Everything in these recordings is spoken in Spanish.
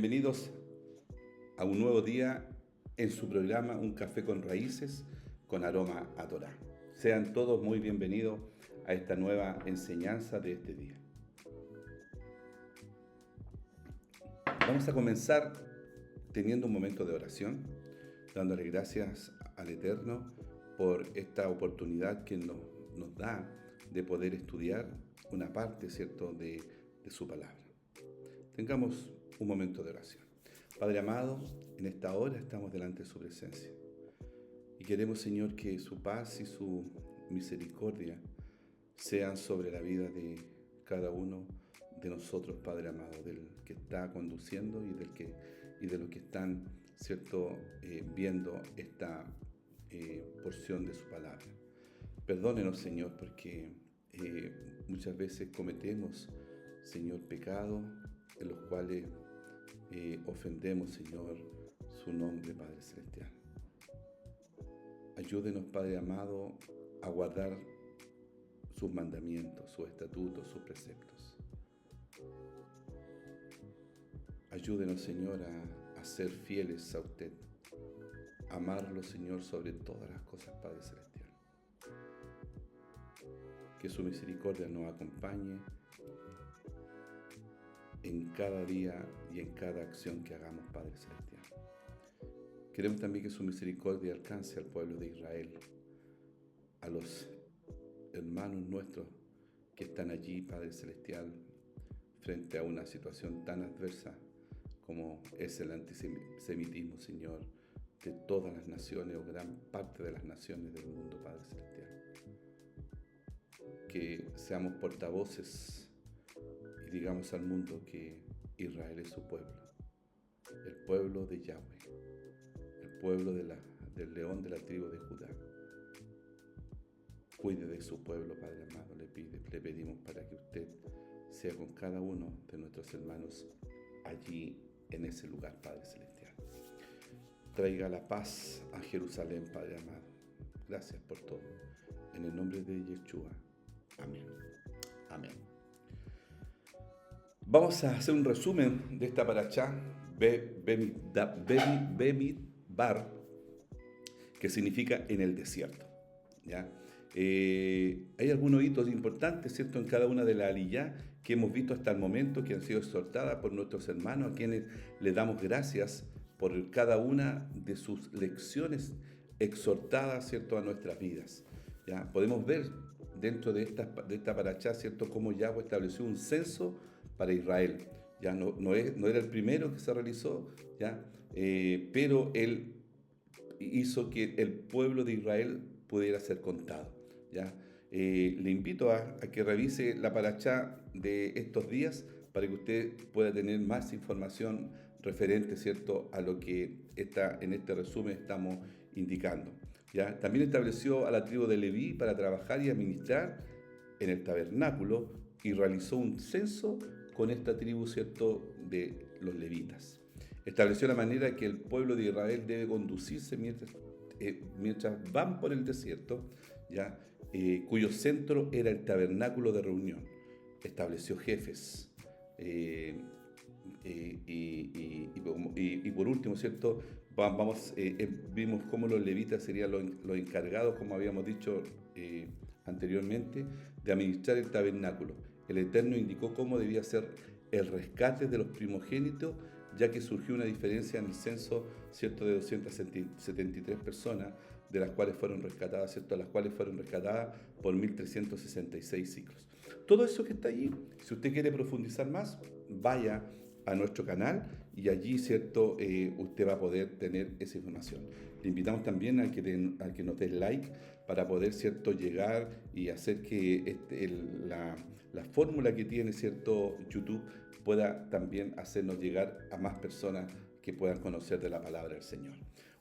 Bienvenidos a un nuevo día en su programa Un Café con Raíces con aroma a Torá. Sean todos muy bienvenidos a esta nueva enseñanza de este día. Vamos a comenzar teniendo un momento de oración, dándole gracias al Eterno por esta oportunidad que nos da de poder estudiar una parte, ¿cierto?, de su palabra. Tengamos un momento de oración. Padre amado, en esta hora estamos delante de su presencia y queremos, Señor, que su paz y su misericordia sean sobre la vida de cada uno de nosotros, Padre amado, del que está conduciendo y de los que están, ¿cierto?, viendo esta porción de su palabra. Perdónenos, Señor, porque muchas veces cometemos, Señor, pecados en los cuales ofendemos, Señor, su nombre, Padre Celestial. Ayúdenos, Padre amado, a guardar sus mandamientos, sus estatutos, sus preceptos. Ayúdenos, Señor, a ser fieles a usted, amarlo, Señor, sobre todas las cosas, Padre Celestial. Que su misericordia nos acompañe en cada día y en cada acción que hagamos, Padre Celestial. Queremos también que su misericordia alcance al pueblo de Israel, a los hermanos nuestros que están allí, Padre Celestial, frente a una situación tan adversa como es el antisemitismo, Señor, de todas las naciones o gran parte de las naciones del mundo, Padre Celestial. Que seamos portavoces y digamos al mundo que Israel es su pueblo, el pueblo de Yahweh, el pueblo del león de la tribu de Judá. Cuide de su pueblo, Padre amado, le pedimos para que usted sea con cada uno de nuestros hermanos allí en ese lugar, Padre Celestial. Traiga la paz a Jerusalén, Padre amado. Gracias por todo. En el nombre de Yeshua. Amén. Amén. Vamos a hacer un resumen de esta parashá, Bemidbar, que significa en el desierto. ¿Ya? Hay algunos hitos importantes, ¿cierto?, en cada una de las aliyá que hemos visto hasta el momento, que han sido exhortadas por nuestros hermanos, a quienes les damos gracias por cada una de sus lecciones exhortadas, ¿cierto?, a nuestras vidas. ¿Ya? Podemos ver dentro de esta parashá, ¿cierto?, cómo Yahweh estableció un censo para Israel. Ya no era el primero que se realizó, ¿ya? Pero él hizo que el pueblo de Israel pudiera ser contado, ¿ya? Le invito a que revise la parashá de estos días para que usted pueda tener más información referente, ¿cierto?, a lo que en este resumen estamos indicando, ¿ya? También estableció a la tribu de Leví para trabajar y administrar en el tabernáculo y realizó un censo con esta tribu, ¿cierto?, de los levitas. Estableció la manera que el pueblo de Israel debe conducirse mientras van por el desierto, ¿ya? Cuyo centro era el tabernáculo de reunión. Estableció jefes. Y por último, ¿cierto?, vimos cómo los levitas serían los encargados, como habíamos dicho anteriormente, de administrar el tabernáculo. El Eterno indicó cómo debía ser el rescate de los primogénitos, ya que surgió una diferencia en el censo, ¿cierto?, de 273 personas, de las cuales fueron rescatadas, ¿cierto?, las cuales fueron rescatadas por 1.366 ciclos. Todo eso que está allí, si usted quiere profundizar más, vaya a nuestro canal y allí, ¿cierto?, usted va a poder tener esa información. Le invitamos también a que nos dé like para poder, ¿cierto?, llegar y hacer que la fórmula que tiene, ¿cierto?, YouTube pueda también hacernos llegar a más personas que puedan conocer de la palabra del Señor.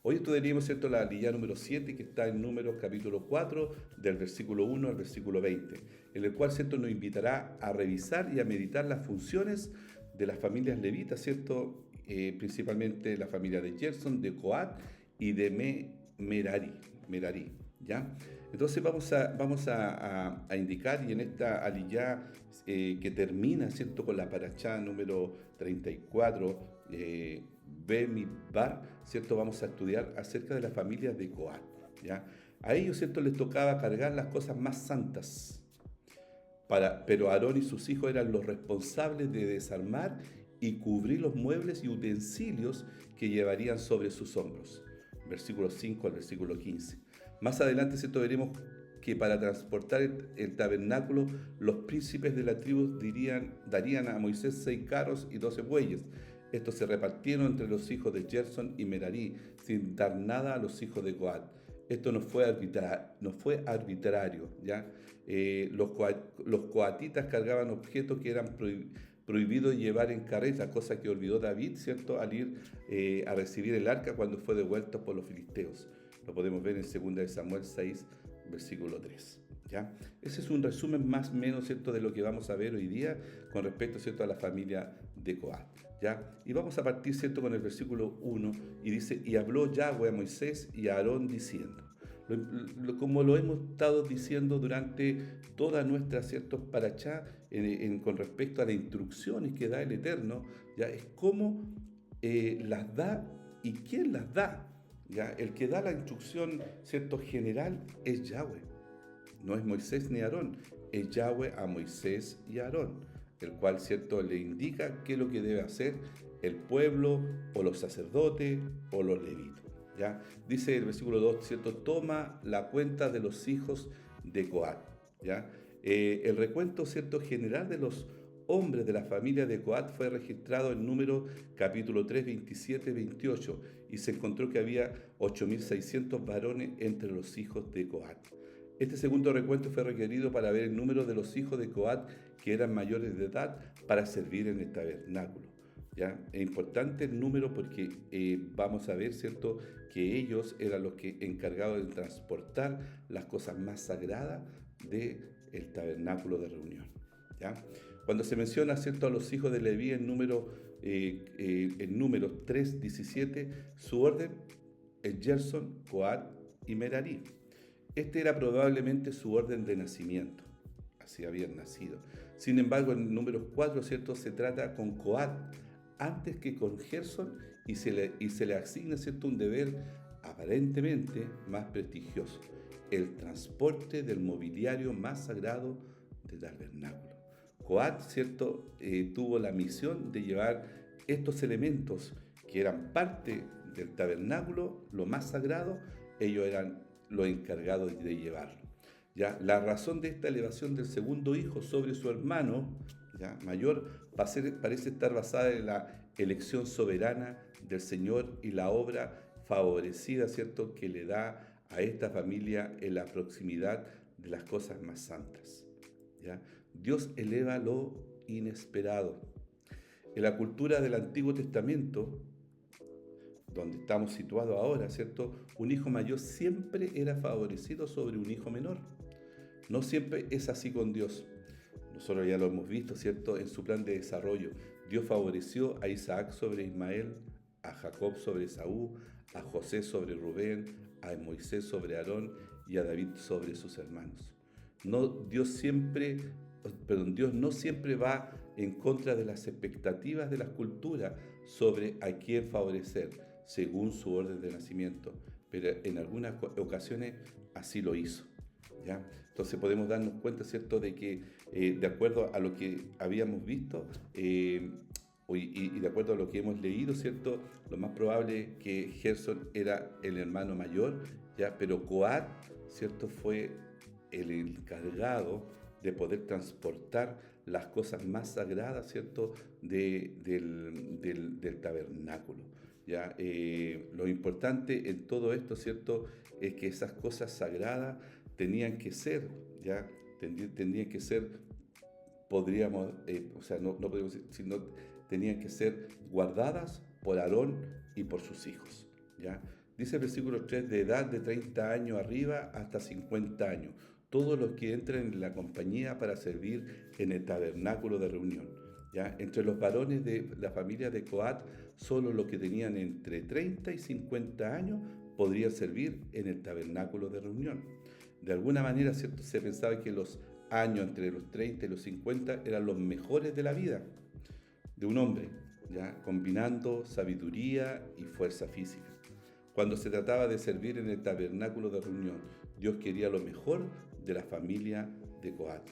Hoy estudiaremos, ¿cierto?, la aliyá número 7, que está en Números capítulo 4, del versículo 1 al versículo 20, en el cual, ¿cierto?, nos invitará a revisar y a meditar las funciones de las familias levitas, ¿cierto?, principalmente la familia de Gerson, de Coat y de Merari, ¿ya? Entonces vamos a indicar, y en esta aliyá que termina, ¿cierto?, con la parashá número 34, Bemidbar, ¿cierto? Vamos a estudiar acerca de las familias de Coat, ¿ya? A ellos, ¿cierto?, les tocaba cargar las cosas más santas, pero Aarón y sus hijos eran los responsables de desarmar y cubrir los muebles y utensilios que llevarían sobre sus hombros. Versículo 5 al versículo 15. Más adelante, ¿cierto?, veremos que para transportar el tabernáculo, los príncipes de la tribu darían a Moisés 6 carros y 12 bueyes. Estos se repartieron entre los hijos de Gerson y Merari, sin dar nada a los hijos de Coat. Esto no fue arbitrario, ¿ya? Los coatitas cargaban objetos que eran prohibidos llevar en carreta, cosa que olvidó David, ¿cierto?, al ir a recibir el arca cuando fue devuelto por los filisteos. Lo podemos ver en 2 de Samuel 6, versículo 3. ¿Ya? Ese es un resumen más o menos, ¿cierto?, de lo que vamos a ver hoy día con respecto, ¿cierto?, a la familia de Coat. ¿Ya? Y vamos a partir, ¿cierto?, con el versículo 1, y dice: y habló Yahweh a Moisés y a Aarón diciendo, como lo hemos estado diciendo durante toda nuestra, ¿cierto?, parachá, con respecto a las instrucciones que da el Eterno, ¿ya? Es cómo las da y quién las da. ¿Ya? El que da la instrucción, ¿cierto?, general es Yahweh. No es Moisés ni Aarón, es Yahweh a Moisés y a Aarón, el cual, ¿cierto?, le indica qué es lo que debe hacer el pueblo o los sacerdotes o los levitas. ¿Ya? Dice el versículo 2, ¿cierto?, toma la cuenta de los hijos de Coat. ¿Ya? El recuento, ¿cierto?, general de los hombres de la familia de Coat fue registrado en Número capítulo 3, 27, 28, y se encontró que había 8.600 varones entre los hijos de Coat. Este segundo recuento fue requerido para ver el número de los hijos de Coat que eran mayores de edad para servir en el tabernáculo. ¿Ya? Es importante el número porque vamos a ver, ¿cierto?, que ellos eran los que encargados de transportar las cosas más sagradas del tabernáculo de reunión. ¿Ya? Cuando se menciona, ¿cierto?, a los hijos de Leví en Números 3:17, su orden es Gerson, Coat y Merari. Este era probablemente su orden de nacimiento, así habían nacido. Sin embargo, en Números 4, ¿cierto?, se trata con Coat antes que con Gerson y se le asigna, ¿cierto?, un deber aparentemente más prestigioso: el transporte del mobiliario más sagrado del tabernáculo. Coat, ¿cierto?, tuvo la misión de llevar estos elementos que eran parte del tabernáculo, lo más sagrado. Ellos eran los encargados de llevarlo. ¿Ya? La razón de esta elevación del segundo hijo sobre su hermano, ¿ya?, mayor parece estar basada en la elección soberana del Señor y la obra favorecida, ¿cierto?, que le da a esta familia en la proximidad de las cosas más santas. ¿Ya? Dios eleva lo inesperado. En la cultura del Antiguo Testamento, donde estamos situados ahora, ¿cierto?, un hijo mayor siempre era favorecido sobre un hijo menor. No siempre es así con Dios. Nosotros ya lo hemos visto, ¿cierto?, en su plan de desarrollo. Dios favoreció a Isaac sobre Ismael, a Jacob sobre Esaú, a José sobre Rubén, a Moisés sobre Aarón y a David sobre sus hermanos. Dios no siempre va en contra de las expectativas de las culturas sobre a quién favorecer, según su orden de nacimiento, pero en algunas ocasiones así lo hizo. ¿Ya? Entonces podemos darnos cuenta, ¿cierto?, de que de acuerdo a lo que habíamos visto y de acuerdo a lo que hemos leído, ¿cierto?, lo más probable es que Gerson era el hermano mayor, ¿ya?, pero Coat, ¿cierto?, fue el encargado de poder transportar las cosas más sagradas, ¿cierto?, del tabernáculo. ¿Ya? Lo importante en todo esto, ¿cierto?, es que esas cosas sagradas tenían que ser, ¿ya? Tendrían que ser, podríamos, no podemos decir, sino tenían que ser guardadas por Aarón y por sus hijos, ¿ya? Dice el versículo 3, de edad de 30 años arriba hasta 50 años, todos los que entren en la compañía para servir en el tabernáculo de reunión. ¿Ya? Entre los varones de la familia de Coat, solo los que tenían entre 30 y 50 años podrían servir en el tabernáculo de reunión. De alguna manera, ¿cierto?, se pensaba que los años entre los 30 y los 50 eran los mejores de la vida de un hombre, ¿ya? Combinando sabiduría y fuerza física. Cuando se trataba de servir en el tabernáculo de reunión, Dios quería lo mejor de la familia de Coat.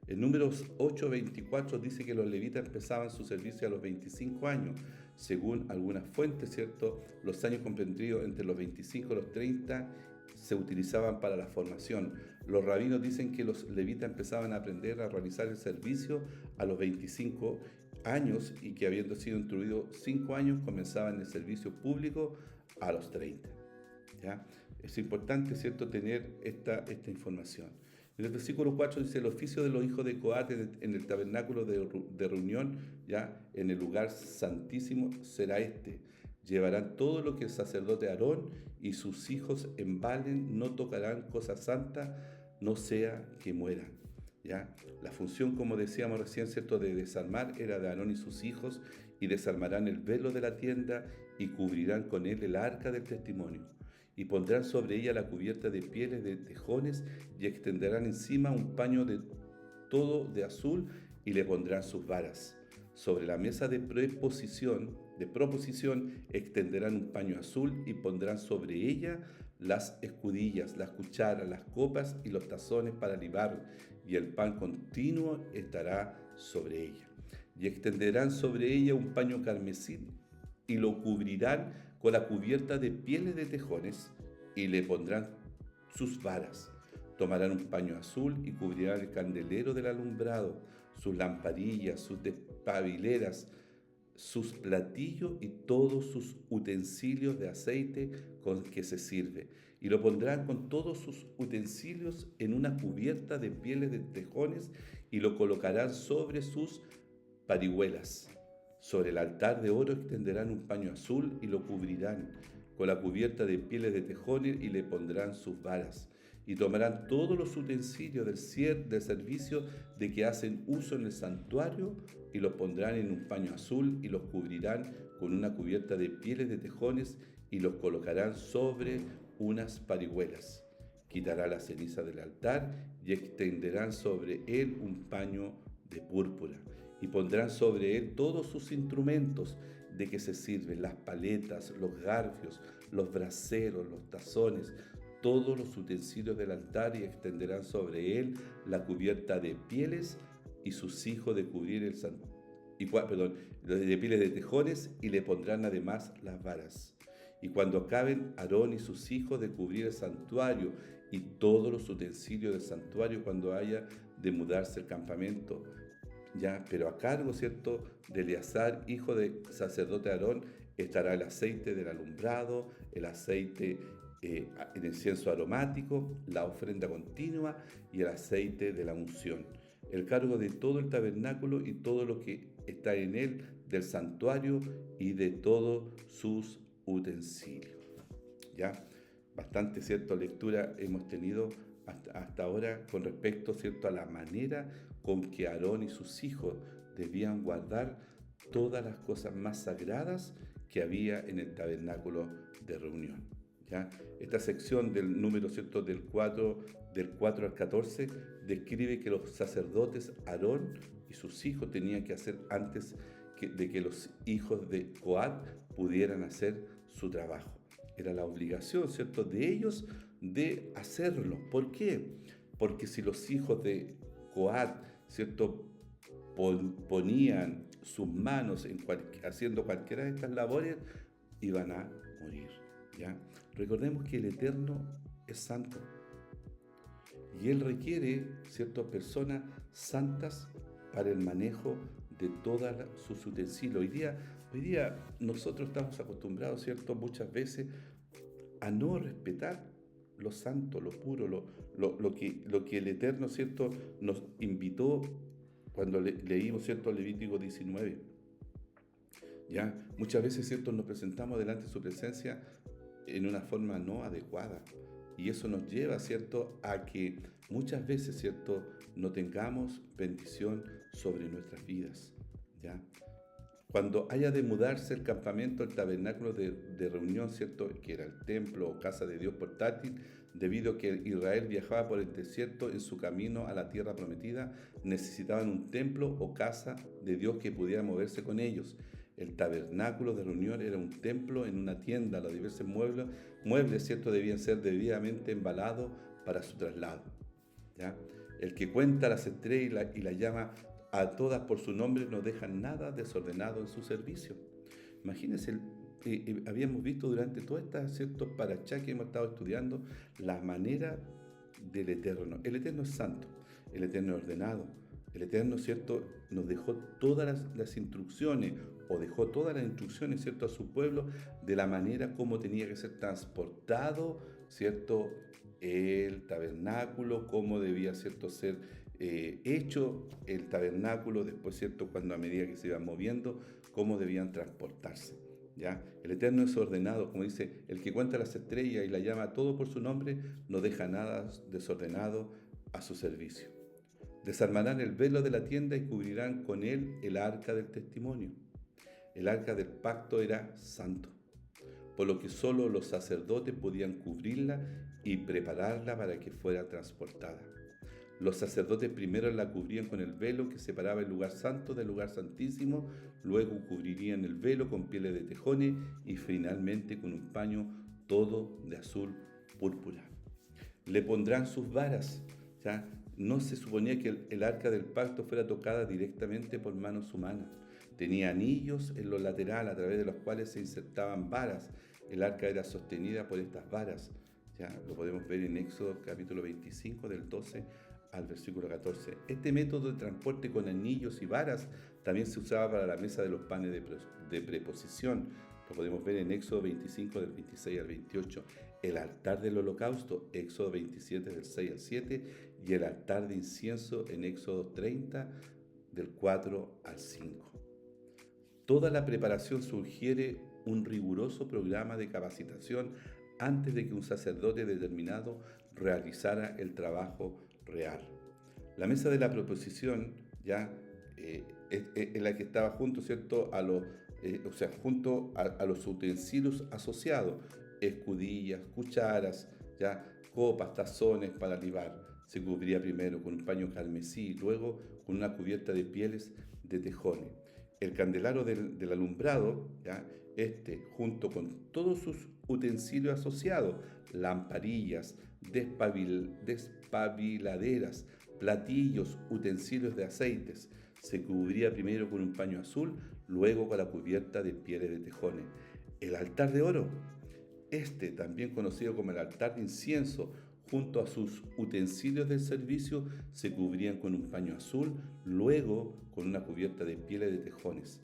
En Números 8:24 dice que los levitas empezaban su servicio a los 25 años. Según algunas fuentes, ¿cierto? Los años comprendidos entre los 25 y los 30 se utilizaban para la formación. Los rabinos dicen que los levitas empezaban a aprender a realizar el servicio a los 25 años y que habiendo sido instruidos 5 años comenzaban el servicio público a los 30. ¿Ya? Es importante, ¿cierto?, tener esta información. En el versículo 4 dice: el oficio de los hijos de Coat en el tabernáculo de reunión, ya en el lugar santísimo, será este. Llevarán todo lo que el sacerdote Aarón y sus hijos embalen, no tocarán cosa santa, no sea que mueran. ¿Ya? La función, como decíamos recién, ¿cierto?, de desarmar era de Aarón y sus hijos, y desarmarán el velo de la tienda y cubrirán con él el arca del testimonio. Y pondrán sobre ella la cubierta de pieles de tejones y extenderán encima un paño de todo de azul y le pondrán sus varas. Sobre la mesa de proposición extenderán un paño azul y pondrán sobre ella las escudillas, las cucharas, las copas y los tazones para libar, y el pan continuo estará sobre ella. Y extenderán sobre ella un paño carmesí y lo cubrirán con la cubierta de pieles de tejones y le pondrán sus varas. Tomarán un paño azul y cubrirán el candelero del alumbrado, sus lamparillas, sus despabileras, sus platillos y todos sus utensilios de aceite con que se sirve. Y lo pondrán con todos sus utensilios en una cubierta de pieles de tejones y lo colocarán sobre sus parihuelas. Sobre el altar de oro extenderán un paño azul y lo cubrirán con la cubierta de pieles de tejones y le pondrán sus varas. Y tomarán todos los utensilios del servicio de que hacen uso en el santuario y los pondrán en un paño azul y los cubrirán con una cubierta de pieles de tejones y los colocarán sobre unas parihuelas. Quitará la ceniza del altar y extenderán sobre él un paño de púrpura. Y pondrán sobre él todos sus instrumentos de que se sirven, las paletas, los garfios, los braseros, los tazones, todos los utensilios del altar, y extenderán sobre él la cubierta de pieles y sus hijos de cubrir el de pieles de tejones, y le pondrán además las varas. Y cuando acaben Aarón y sus hijos de cubrir el santuario y todos los utensilios del santuario, cuando haya de mudarse el campamento, ya, pero a cargo, ¿cierto?, de Eleazar, hijo del sacerdote Aarón, estará el aceite del alumbrado, el aceite, el incienso aromático, la ofrenda continua y el aceite de la unción. El cargo de todo el tabernáculo y todo lo que está en él, del santuario y de todos sus utensilios. ¿Ya? Bastante, ¿cierto?, lectura hemos tenido hasta ahora con respecto, ¿cierto?, a la manera con que Aarón y sus hijos debían guardar todas las cosas más sagradas que había en el tabernáculo de reunión. ¿Ya? Esta sección del número, ¿cierto?, del 4 al 14 describe que los sacerdotes Aarón y sus hijos tenían que hacer antes de que los hijos de Coat pudieran hacer su trabajo. Era la obligación, ¿cierto?, de ellos de hacerlo. ¿Por qué? Porque si los hijos de Coat, ¿cierto?, ponían sus manos haciendo cualquiera de estas labores, iban a morir. ¿Ya? Recordemos que el Eterno es santo y Él requiere, ¿cierto?, personas santas para el manejo de todos sus utensilios. Hoy día nosotros estamos acostumbrados, ¿cierto?, muchas veces a no respetar lo santo, lo puro, lo que el Eterno, ¿cierto?, nos invitó cuando leímos, ¿cierto?, Levítico 19. ¿Ya? Muchas veces, ¿cierto?, nos presentamos delante de su presencia en una forma no adecuada. Y eso nos lleva, ¿cierto?, a que muchas veces, ¿cierto?, no tengamos bendición sobre nuestras vidas. ¿Ya? Cuando haya de mudarse el campamento, el tabernáculo de reunión, ¿cierto?, que era el templo o casa de Dios portátil, debido a que Israel viajaba por el desierto en su camino a la tierra prometida, necesitaban un templo o casa de Dios que pudiera moverse con ellos. El tabernáculo de reunión era un templo en una tienda. Los diversos muebles, ¿cierto?, debían ser debidamente embalados para su traslado, ¿ya? El que cuenta las estrellas y la llama a todas por su nombre no deja nada desordenado en su servicio. Imagínense, habíamos visto durante todas estas ciertos parachá que hemos estado estudiando la manera del Eterno. El Eterno es santo, el Eterno es ordenado, el Eterno, ¿cierto?, nos dejó todas las instrucciones, o dejó todas las instrucciones, ¿cierto?, a su pueblo de la manera como tenía que ser transportado, ¿cierto?, el tabernáculo, cómo debía, ¿cierto?, ser hecho el tabernáculo, después, ¿cierto?, cuando a medida que se iban moviendo, cómo debían transportarse, ¿ya? El Eterno es ordenado, como dice, el que cuenta las estrellas y la llama todo por su nombre, no deja nada desordenado a su servicio. Desarmarán el velo de la tienda y cubrirán con él el arca del testimonio. El arca del pacto era santo, por lo que solo los sacerdotes podían cubrirla y prepararla para que fuera transportada. Los sacerdotes primero la cubrían con el velo que separaba el lugar santo del lugar santísimo, luego cubrirían el velo con pieles de tejones y finalmente con un paño todo de azul púrpura. Le pondrán sus varas, ¿ya? No se suponía que el arca del pacto fuera tocada directamente por manos humanas. Tenía anillos en los laterales a través de los cuales se insertaban varas. El arca era sostenida por estas varas. Ya lo podemos ver en Éxodo capítulo 25 del 12 al versículo 14. Este método de transporte con anillos y varas también se usaba para la mesa de los panes de preposición. Lo podemos ver en Éxodo 25 del 26 al 28. El altar del holocausto, Éxodo 27 del 6 al 7, y el altar de incienso en Éxodo 30 del 4 al 5. Toda la preparación sugiere un riguroso programa de capacitación antes de que un sacerdote determinado realizara el trabajo real. La mesa de la proposición ya es la que estaba junto, ¿cierto?, junto a los utensilios asociados, escudillas, cucharas, ya, copas, tazones para libar. Se cubría primero con un paño carmesí, luego con una cubierta de pieles de tejones. El candelabro del alumbrado, ¿ya?, junto con todos sus utensilios asociados, lamparillas, despabiladeras, platillos, utensilios de aceites, se cubría primero con un paño azul, luego con la cubierta de pieles de tejones. El altar de oro, también conocido como el altar de incienso, junto a sus utensilios del servicio, se cubrían con un paño azul, luego con una cubierta de pieles de tejones.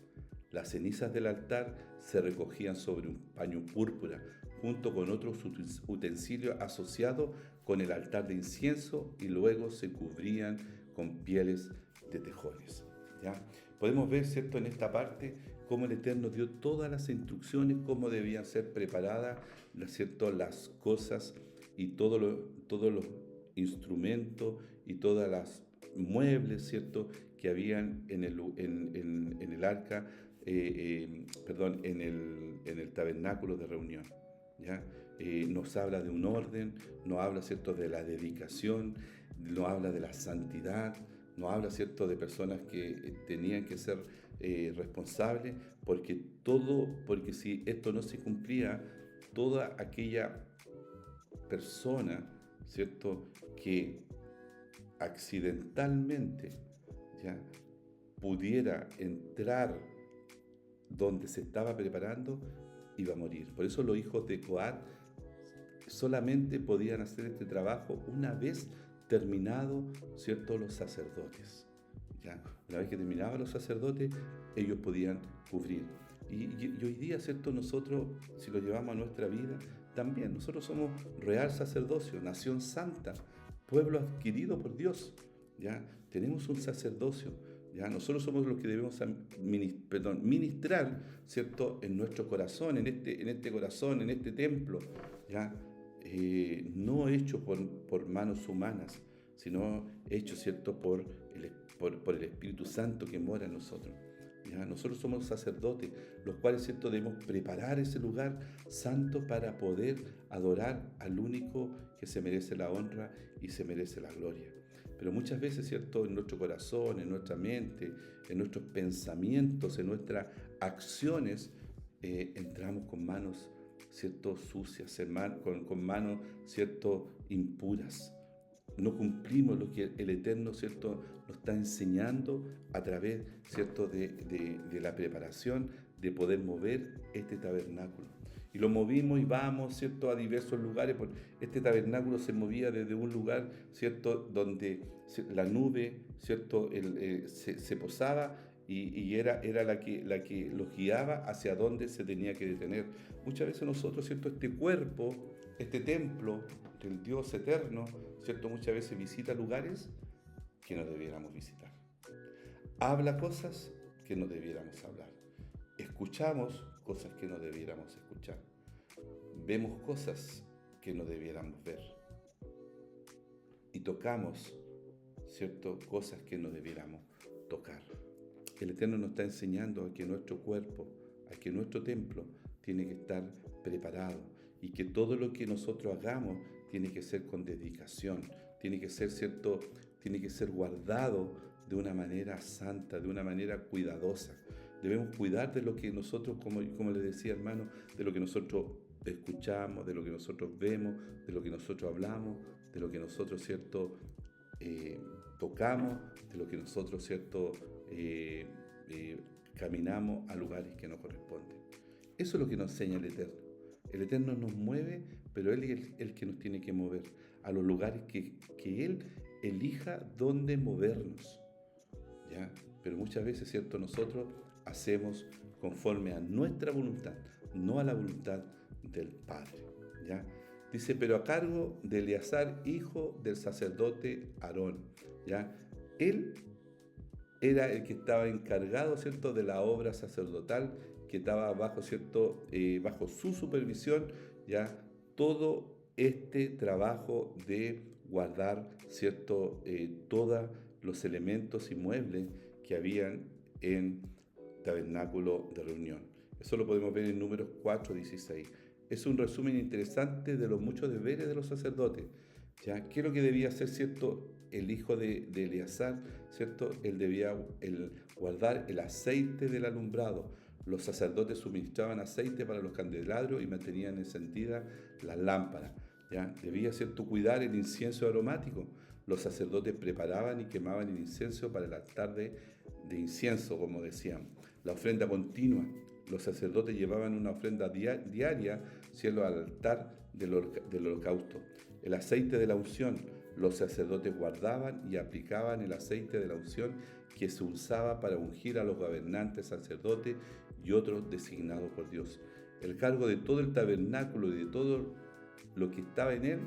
Las cenizas del altar se recogían sobre un paño púrpura, junto con otros utensilios asociados con el altar de incienso, y luego se cubrían con pieles de tejones, ¿ya? Podemos ver, ¿cierto?, en esta parte cómo el Eterno dio todas las instrucciones, cómo debían ser preparadas, ¿cierto?, las cosas y todos los instrumentos y todas las muebles, ¿cierto?, que habían en el arca, en el tabernáculo de reunión, ¿ya? Nos habla de un orden, nos habla, ¿cierto?, de la dedicación, nos habla de la santidad, nos habla, ¿cierto?, de personas que tenían que ser responsables, porque si esto no se cumplía, toda aquella persona, ¿cierto?, que accidentalmente, ¿ya?, pudiera entrar donde se estaba preparando, iba a morir. Por eso los hijos de Coat solamente podían hacer este trabajo una vez terminado, ¿cierto?, los sacerdotes, ¿ya? Una vez que terminaban los sacerdotes, ellos podían cubrir. Y hoy día, ¿cierto?, nosotros, si lo llevamos a nuestra vida, también nosotros somos real sacerdocio, nación santa, pueblo adquirido por Dios, ¿ya? Tenemos un sacerdocio, ¿ya? Nosotros somos los que debemos ministrar, ¿cierto?, en nuestro corazón, en este corazón, en este templo, ¿ya? No hecho por manos humanas, sino hecho, ¿cierto?, por el Espíritu Santo que mora en nosotros. ¿Ya? Nosotros somos sacerdotes, los cuales, ¿cierto?, debemos preparar ese lugar santo para poder adorar al único que se merece la honra y se merece la gloria. pero muchas veces, ¿cierto?, en nuestro corazón, en nuestra mente, en nuestros pensamientos, en nuestras acciones, entramos con manos, ¿cierto?, sucias, con manos, ¿cierto?, impuras. No cumplimos lo que el Eterno, ¿cierto?, nos está enseñando a través, ¿cierto?, de la preparación de poder mover este tabernáculo. Y lo movimos y vamos, ¿cierto?, a diversos lugares. Este tabernáculo se movía desde un lugar, ¿cierto?, donde la nube, ¿cierto?, se posaba y era la que los guiaba hacia dónde se tenía que detener. Muchas veces nosotros, ¿cierto?, este cuerpo, este templo del Dios eterno, ¿cierto?, muchas veces visita lugares que no debiéramos visitar. Habla cosas que no debiéramos hablar. Escuchamos cosas que no debiéramos escuchar. Vemos cosas que no debiéramos ver. Y tocamos, ¿cierto?, cosas que no debiéramos tocar. El Eterno nos está enseñando a que nuestro cuerpo, a que nuestro templo tiene que estar preparado y que todo lo que nosotros hagamos tiene que ser con dedicación, tiene que ser, ¿cierto?, tiene que ser guardado de una manera santa, de una manera cuidadosa. Debemos cuidar de lo que nosotros, como les decía, hermano, de lo que nosotros escuchamos, de lo que nosotros vemos, de lo que nosotros hablamos, de lo que nosotros, ¿cierto?, tocamos, de lo que nosotros, ¿cierto?, caminamos a lugares que no corresponden. Eso es lo que nos enseña el Eterno. El Eterno nos mueve, pero Él es el que nos tiene que mover a los lugares que Él elija dónde movernos, ¿ya? Pero muchas veces, ¿cierto?, nosotros hacemos conforme a nuestra voluntad, no a la voluntad del Padre, ¿ya? Dice, pero a cargo de Eleazar, hijo del sacerdote Aarón, ¿ya? Él era el que estaba encargado, ¿cierto?, de la obra sacerdotal, que estaba bajo, ¿cierto?, bajo su supervisión, ¿ya?, todo este trabajo de guardar, ¿cierto?, todos los elementos y muebles que habían en tabernáculo de reunión. Eso lo podemos ver en Números 4:16. Es un resumen interesante de los muchos deberes de los sacerdotes. ¿Ya? ¿Qué es lo que debía hacer, cierto, el hijo de Eleazar? ¿Cierto? Él debía guardar el aceite del alumbrado. Los sacerdotes suministraban aceite para los candelabros y mantenían encendidas las lámparas. ¿Ya? Debía, ¿cierto?, cuidar el incienso aromático. Los sacerdotes preparaban y quemaban el incienso para el altar de incienso, como decían. La ofrenda continua. Los sacerdotes llevaban una ofrenda diaria, ¿cierto?, al altar del holocausto. El aceite de la unción. Los sacerdotes guardaban y aplicaban el aceite de la unción que se usaba para ungir a los gobernantes, sacerdotes y otros designados por Dios. El cargo de todo el tabernáculo y de todo lo que estaba en él,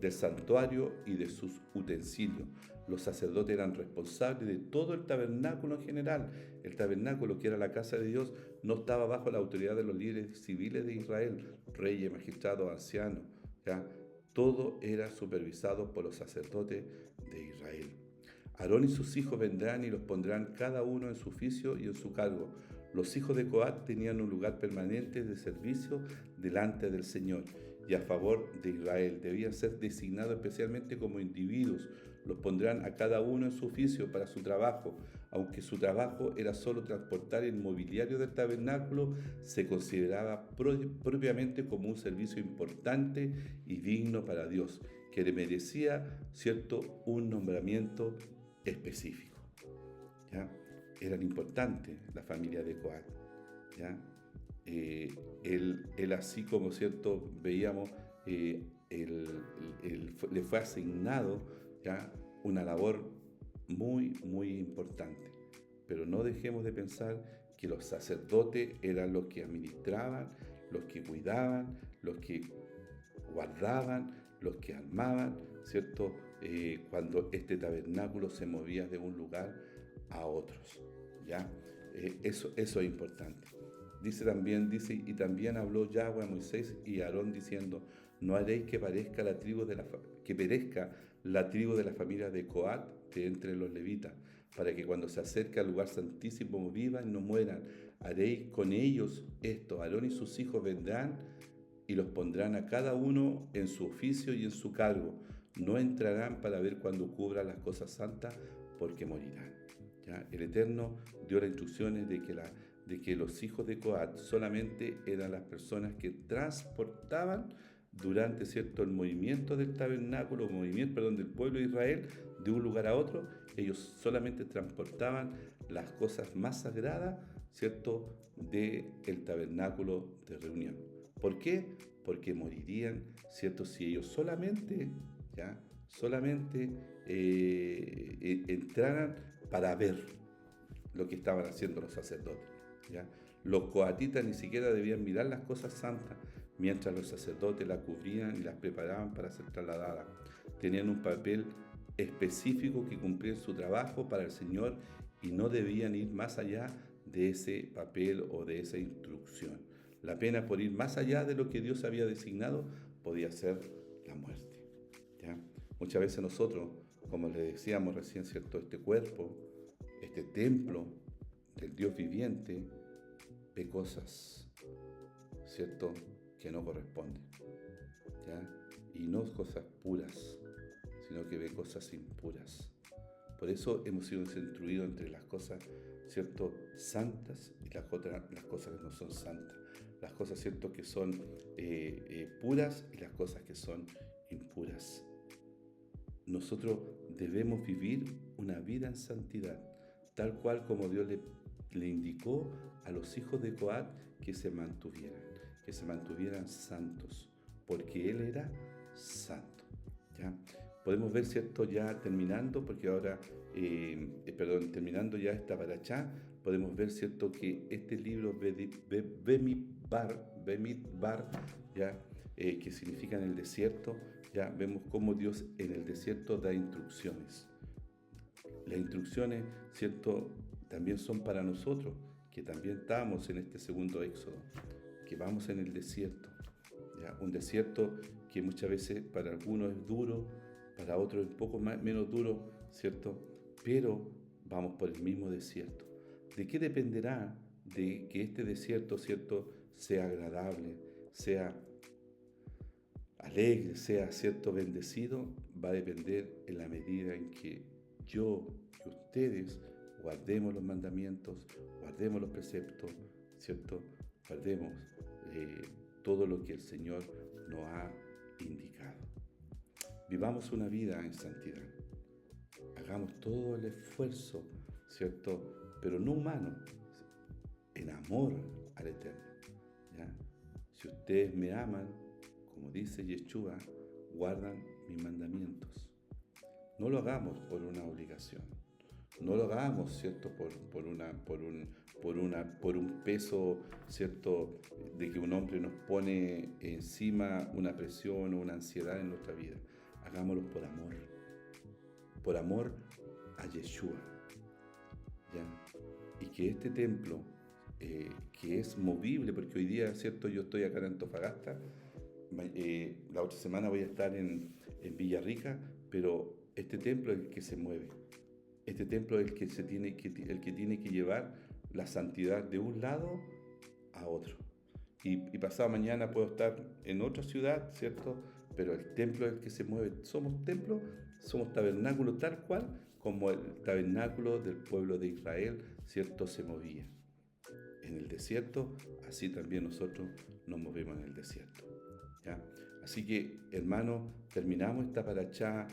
del santuario y de sus utensilios. Los sacerdotes eran responsables de todo el tabernáculo en general. El tabernáculo, que era la casa de Dios, no estaba bajo la autoridad de los líderes civiles de Israel, reyes, magistrados, ancianos, ¿ya? Todo era supervisado por los sacerdotes de Israel. Aarón y sus hijos vendrán y los pondrán cada uno en su oficio y en su cargo. Los hijos de Coat tenían un lugar permanente de servicio delante del Señor y a favor de Israel. Debían ser designados especialmente como individuos. Los pondrán a cada uno en su oficio para su trabajo. Aunque su trabajo era solo transportar el mobiliario del tabernáculo, se consideraba propiamente como un servicio importante y digno para Dios, que le merecía, ¿cierto?, un nombramiento específico. ¿Ya? Eran importantes la familia de Coat, ¿ya? Él así como, ¿cierto?, veíamos, le fue asignado, ¿ya?, una labor muy, muy importante. Pero no dejemos de pensar que los sacerdotes eran los que administraban, los que cuidaban, los que guardaban, los que armaban, ¿cierto?, cuando este tabernáculo se movía de un lugar a otros, ¿ya? Eso es importante. Dice, y también habló Yahweh a Moisés y a Aarón diciendo, no haréis que perezca la tribu de la familia de Coat de entre los levitas, para que cuando se acerque al lugar santísimo vivan y no mueran. Haréis con ellos esto, Aarón y sus hijos vendrán y los pondrán a cada uno en su oficio y en su cargo. no entrarán para ver cuando cubra las cosas santas, porque morirán. ¿Ya? El Eterno dio las instrucciones de que los hijos de Coat solamente eran las personas que transportaban durante, ¿cierto?, el movimiento del tabernáculo, del pueblo de Israel, de un lugar a otro. Ellos solamente transportaban las cosas más sagradas, ¿cierto?, del tabernáculo de reunión. ¿Por qué? Porque morirían, ¿cierto?, si ellos solamente entraran para ver lo que estaban haciendo los sacerdotes. ¿Ya? Los coatitas ni siquiera debían mirar las cosas santas, mientras los sacerdotes las cubrían y las preparaban para ser trasladadas. Tenían un papel específico que cumplir su trabajo para el Señor y no debían ir más allá de ese papel o de esa instrucción. La pena por ir más allá de lo que Dios había designado podía ser la muerte. ¿Ya? Muchas veces nosotros, como les decíamos recién, ¿cierto?, este cuerpo, este templo del Dios viviente, ve cosas, ¿cierto?, que no corresponden, ¿ya? Y no cosas puras, sino que ve cosas impuras. Por eso hemos sido instruidos entre las cosas, ¿cierto?, santas y las cosas que no son santas. Las cosas, ¿cierto?, que son puras y las cosas que son impuras. Nosotros debemos vivir una vida en santidad, tal cual como Dios le indicó a los hijos de Coat que se mantuvieran santos, porque Él era santo. ¿Ya? Podemos ver, ¿cierto?, ya terminando, porque ahora, terminando ya esta parachá, podemos ver, ¿cierto?, que este libro Bemidbar, ¿ya? Que significa en el desierto, ya vemos cómo Dios en el desierto da instrucciones. Las instrucciones, ¿cierto?, también son para nosotros, que también estamos en este segundo éxodo, que vamos en el desierto, ¿ya? Un desierto que muchas veces para algunos es duro, para otros es un poco menos duro, ¿cierto? Pero vamos por el mismo desierto. ¿De qué dependerá de que este desierto, ¿cierto?, sea agradable, sea alegre, sea, ¿cierto?, bendecido? Va a depender en la medida en que yo y ustedes guardemos los mandamientos, guardemos los preceptos, ¿cierto? Guardemos todo lo que el Señor nos ha indicado. Vivamos una vida en santidad. Hagamos todo el esfuerzo, ¿cierto?, pero no humano, en amor al Eterno. ¿Ya? Si ustedes me aman, como dice Yeshua, guardan mis mandamientos. No lo hagamos por una obligación. No lo hagamos, ¿cierto?, por un peso, ¿cierto?, de que un hombre nos pone encima una presión o una ansiedad en nuestra vida. Hagámoslo por amor a Yeshua, ¿ya? Y que este templo, que es movible, porque hoy día, ¿cierto?, yo estoy acá en Antofagasta, la otra semana voy a estar en Villarrica, pero este templo es el que se mueve. Este templo es el que tiene que llevar la santidad de un lado a otro. Y pasado mañana puedo estar en otra ciudad, ¿cierto? Pero el templo es el que se mueve. Somos templo, somos tabernáculo tal cual como el tabernáculo del pueblo de Israel, ¿cierto?, se movía en el desierto, así también nosotros nos movemos en el desierto. ¿Ya? Así que, hermanos, terminamos esta parachá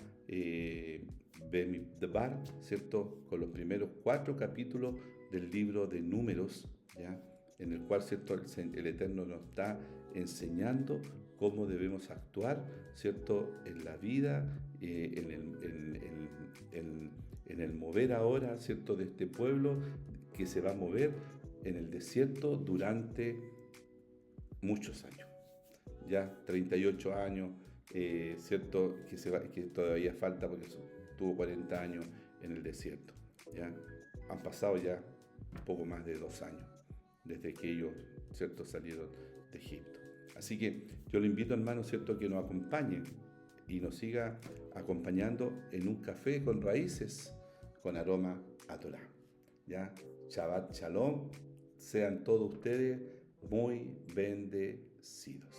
Bemidbar, ¿cierto?, con los primeros 4 capítulos del libro de Números, ¿ya?, en el cual, ¿cierto?, el Eterno nos está enseñando cómo debemos actuar, ¿cierto?, en la vida, en el mover ahora, ¿cierto?, de este pueblo que se va a mover en el desierto durante muchos años. Ya 38 años, ¿cierto?, que todavía falta porque tuvo 40 años en el desierto. ¿Ya? Han pasado ya un poco más de 2 años desde que ellos, ¿cierto?, salieron de Egipto. Así que yo le invito, hermano, ¿cierto?, que nos acompañe y nos siga acompañando en un café con raíces, con aroma a Torah. ¿Ya? Shabbat Shalom, sean todos ustedes muy bendecidos.